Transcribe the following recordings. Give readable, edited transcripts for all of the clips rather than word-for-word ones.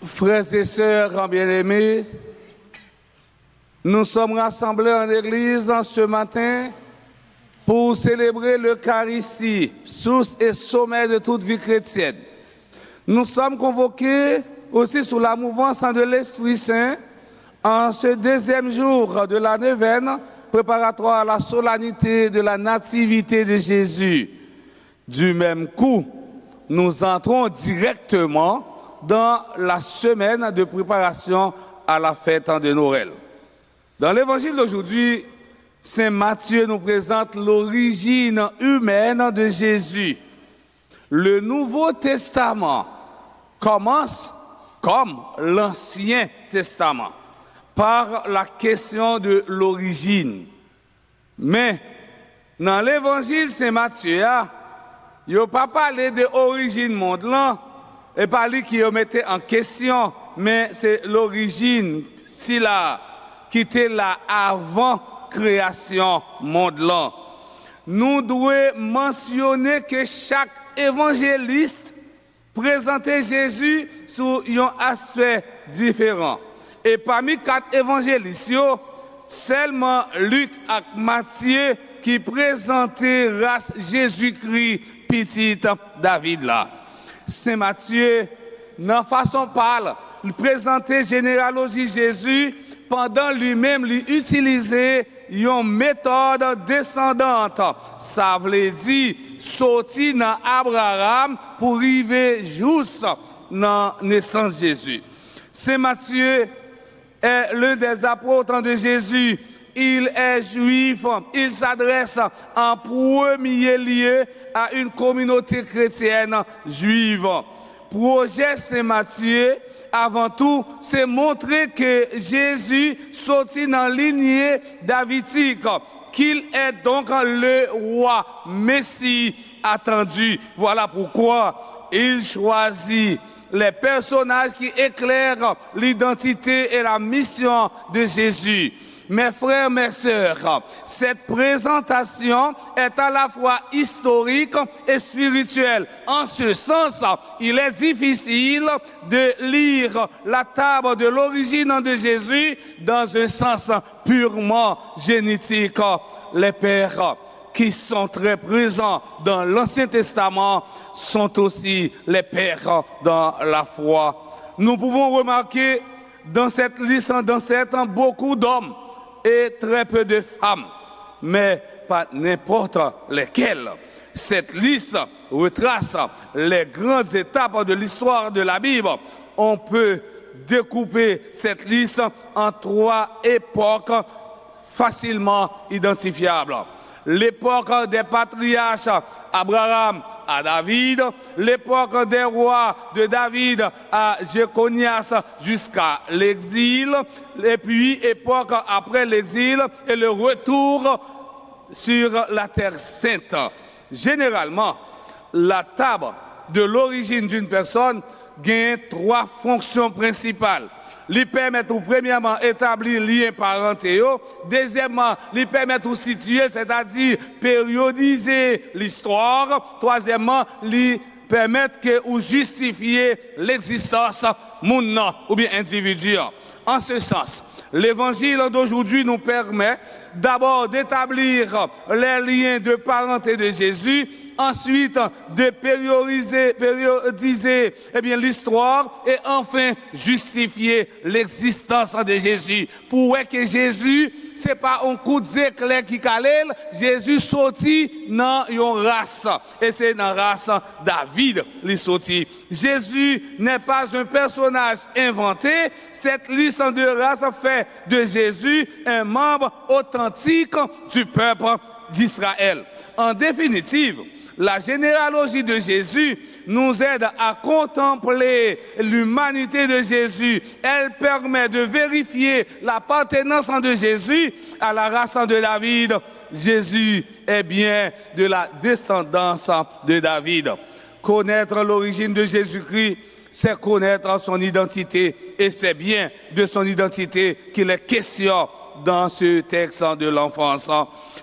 Frères et sœurs bien-aimés, nous sommes rassemblés en église ce matin pour célébrer l'Eucharistie, source et sommet de toute vie chrétienne. Nous sommes convoqués aussi sous la mouvance de l'Esprit Saint en ce deuxième jour de la neuvaine préparatoire à la solennité de la nativité de Jésus. Du même coup, nous entrons directement dans la semaine de préparation à la fête de Noël. Dans l'évangile d'aujourd'hui, Saint Matthieu nous présente l'origine humaine de Jésus. Le Nouveau Testament commence comme l'Ancien Testament, par la question de l'origine. Mais dans l'évangile Saint Matthieu, il n'a pas parlé de l'origine monde là, et pas lui qui mettait en question, mais c'est l'origine, si là, qui était là avant création monde là. Nous devons mentionner que chaque évangéliste présentait Jésus sous un aspect différent. Et parmi 4 évangélistes, seulement Luc et Matthieu qui présentaient race Jésus-Christ petit David là. Saint Matthieu, dans façon parle, il présentait généalogie Jésus pendant lui-même l'utiliser une méthode descendante. Ça veut dire sorti dans Abraham pour arriver juste dans la naissance de Jésus. Saint Matthieu est l'un des apôtres de Jésus. Il est juif, il s'adresse en premier lieu à une communauté chrétienne juive. Projet Saint Matthieu, avant tout, c'est montrer que Jésus sortit dans la lignée davidique, qu'il est donc le roi Messie attendu. Voilà pourquoi il choisit les personnages qui éclairent l'identité et la mission de Jésus. Mes frères, mes sœurs, cette présentation est à la fois historique et spirituelle. En ce sens, il est difficile de lire la table de l'origine de Jésus dans un sens purement génétique. Les pères qui sont très présents dans l'Ancien Testament sont aussi les pères dans la foi. Nous pouvons remarquer dans cette liste d'ancêtres beaucoup d'hommes et très peu de femmes, mais pas n'importe lesquelles. Cette liste retrace les grandes étapes de l'histoire de la Bible. On peut découper cette liste en 3 époques facilement identifiables. L'époque des patriarches, Abraham à David, l'époque des rois de David à Jéconias jusqu'à l'exil, et puis époque après l'exil et le retour sur la terre sainte. Généralement, la table de l'origine d'une personne gagne 3 fonctions principales. Lui permet tout premièrement établir lien parenté, deuxièmement, lui permet tout situer, c'est-à-dire périodiser l'histoire, troisièmement, lui permettre que ou justifier l'existence moun ou bien individu. En ce sens, l'évangile d'aujourd'hui nous permet d'abord d'établir les liens de parenté de Jésus, ensuite de périodiser l'histoire et enfin justifier l'existence de Jésus. Pour que Jésus, c'est pas un coup d'éclair qui calait, Jésus sorti dans une race. Et c'est dans la race David qui sorti. Jésus n'est pas un personnage inventé. Cette liste de race fait de Jésus un membre authentique du peuple d'Israël. En définitive, la généalogie de Jésus nous aide à contempler l'humanité de Jésus. Elle permet de vérifier l'appartenance de Jésus à la race de David. Jésus est bien de la descendance de David. Connaître l'origine de Jésus-Christ, c'est connaître son identité. Et c'est bien de son identité qu'il est question dans ce texte de l'enfance.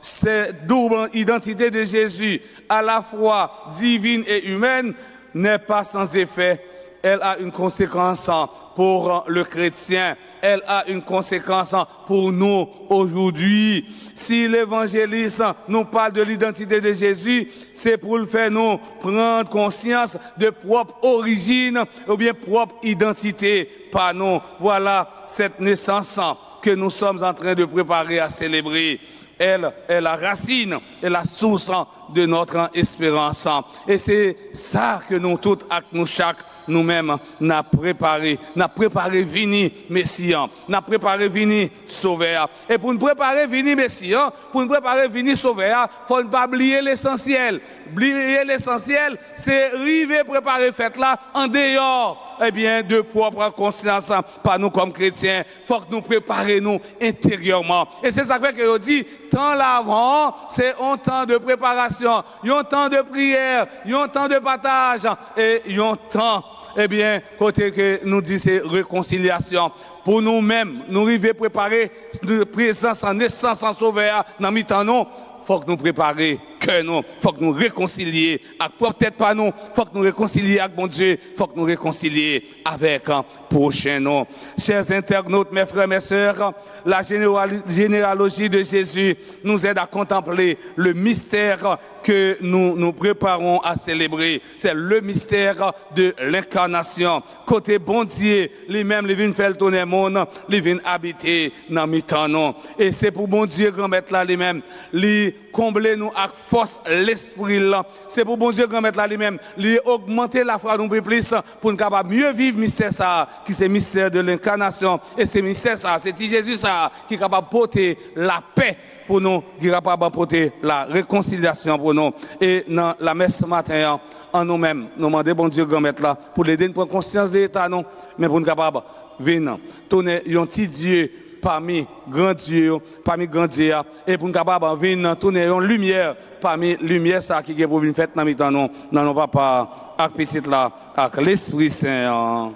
Cette double identité de Jésus, à la fois divine et humaine, n'est pas sans effet elle a une conséquence pour le chrétien. Elle a une conséquence pour nous aujourd'hui. Si l'évangéliste nous parle de l'identité de Jésus, c'est pour le faire nous prendre conscience de propre origine ou bien propre identité par nous. Voilà cette naissance que nous sommes en train de préparer à célébrer. Elle est la racine et la source de notre espérance. Et c'est ça que nous tous, nous chaque, nous-mêmes, n'a préparé vini Messia, n'a préparé vini Sauveur. Et pour nous préparer vini Messia, pour nous préparer vini Sauveur, faut ne pas oublier l'essentiel. Oublier l'essentiel, c'est arriver préparer fête là en dehors, eh bien, de propre conscience par nous comme chrétiens. Faut que nous préparions intérieurement. Et c'est ça que je dis, temps l'avant, c'est un temps de préparation, un temps de prière, un temps de partage et un temps, eh bien, côté que nous dit c'est réconciliation. Pour nous-mêmes, nous arriver préparer de présence en naissance en sauveur dans mi-temps nous, faut que nous préparions que nous, faut que nous réconcilier avec peut-être pas nous, faut que nous réconcilier avec mon Dieu, faut que nous réconcilier avec un prochain nous. Chers internautes, mes frères, mes sœurs, la généalogie de Jésus nous aide à contempler le mystère que nous préparons à célébrer. C'est le mystère de l'incarnation. Côté bon Dieu, lui-même, il vient faire le tourner monde, il vient habiter dans mi-temps nous. Et c'est pour bon Dieu grand-maître là lui-même, lui combler nous avec force l'esprit là. C'est pour bon Dieu grand-maître là lui-même, lui augmenter la foi nous plus pour nous capable mieux vivre mystère ça, qui c'est mystère de l'incarnation. Et c'est mystère ça, c'est Jésus ça qui est capable de porter la paix pour nous, qui est capable de porter la réconciliation pour nous. Et dans la messe ce matin, en nous-mêmes, nous demandons bon Dieu grand-maître là pour l'aider à prendre conscience de l'état non, mais pour nous capable venir tourner un petit Dieu parmi grand Dieu, et pour nous capable venir tourner une lumière parmi lumière ça qui est pour venir faire dans nos papas avec petite là avec l'Esprit Saint.